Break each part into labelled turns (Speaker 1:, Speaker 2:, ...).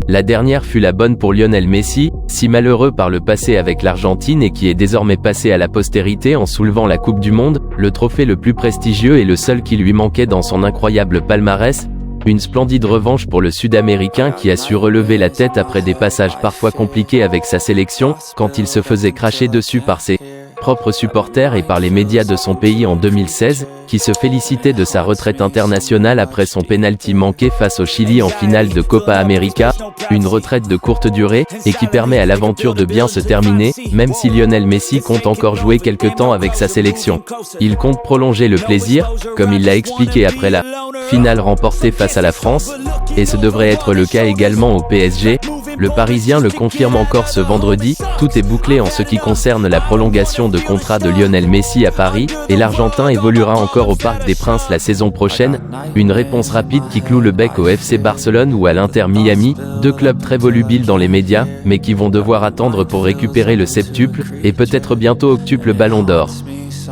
Speaker 1: La dernière fut la bonne pour Lionel Messi, si malheureux par le passé avec l'Argentine et qui est désormais passé à la postérité en soulevant la Coupe du Monde, le trophée le plus prestigieux et le seul qui lui manquait dans son incroyable palmarès. Une splendide revanche pour le Sud-Américain qui a su relever la tête après des passages parfois compliqués avec sa sélection, quand il se faisait cracher dessus par ses propres supporters et par les médias de son pays en 2016, qui se félicitait de sa retraite internationale après son pénalty manqué face au Chili en finale de Copa América, une retraite de courte durée, et qui permet à l'aventure de bien se terminer, même si Lionel Messi compte encore jouer quelque temps avec sa sélection. Il compte prolonger le plaisir, comme il l'a expliqué après la finale remportée face à la France, et ce devrait être le cas également au PSG. Le Parisien le confirme encore ce vendredi, tout est bouclé en ce qui concerne la prolongation de contrat de Lionel Messi à Paris, et l'Argentin évoluera encore au Parc des Princes la saison prochaine. Une réponse rapide qui cloue le bec au FC Barcelone ou à l'Inter Miami, deux clubs très volubiles dans les médias, mais qui vont devoir attendre pour récupérer le septuple, et peut-être bientôt octuple Ballon d'Or.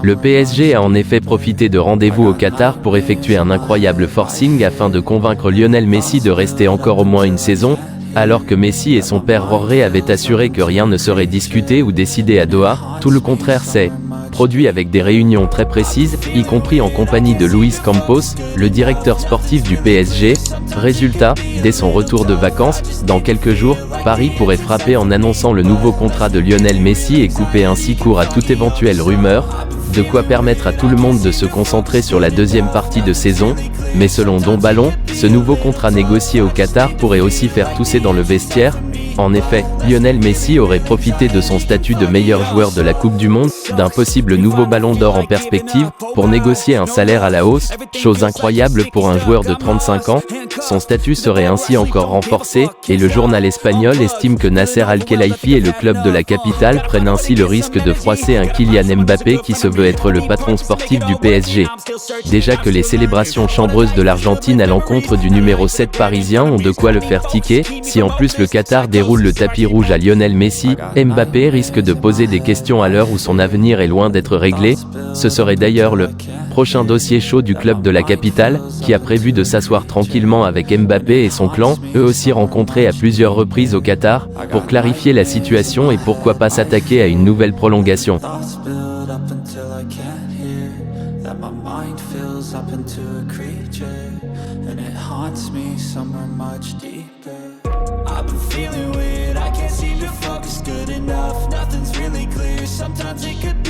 Speaker 1: Le PSG a en effet profité de rendez-vous au Qatar pour effectuer un incroyable forcing afin de convaincre Lionel Messi de rester encore au moins une saison, alors que Messi et son père Jorge avaient assuré que rien ne serait discuté ou décidé à Doha. Tout le contraire s'est produit avec des réunions très précises, y compris en compagnie de Luis Campos, le directeur sportif du PSG. Résultat, dès son retour de vacances, dans quelques jours, Paris pourrait frapper en annonçant le nouveau contrat de Lionel Messi et couper ainsi court à toute éventuelle rumeur, de quoi permettre à tout le monde de se concentrer sur la deuxième partie de saison. Mais selon Don Ballon, ce nouveau contrat négocié au Qatar pourrait aussi faire tousser dans le vestiaire. En effet, Lionel Messi aurait profité de son statut de meilleur joueur de la Coupe du Monde, d'un possible nouveau Ballon d'Or en perspective, pour négocier un salaire à la hausse, chose incroyable pour un joueur de 35 ans. Son statut serait ainsi encore renforcé, et le journal espagnol estime que Nasser Al-Khelaifi et le club de la capitale prennent ainsi le risque de froisser un Kylian Mbappé qui se veut être le patron sportif du PSG. Déjà que les célébrations chambreuses de l'Argentine à l'encontre du numéro 7 parisien ont de quoi le faire tiquer, si en plus le Qatar déroule le tapis rouge à Lionel Messi, Mbappé risque de poser des questions à l'heure où son avenir est loin d'être réglé. Ce serait d'ailleurs le prochain dossier chaud du club de la capitale, qui a prévu de s'asseoir tranquillement avec Mbappé et son clan, eux aussi rencontrés à plusieurs reprises au Qatar, pour clarifier la situation et pourquoi pas s'attaquer à une nouvelle prolongation.
Speaker 2: I've been feeling weird, I can't seem to focus good enough. Nothing's really clear, sometimes it could be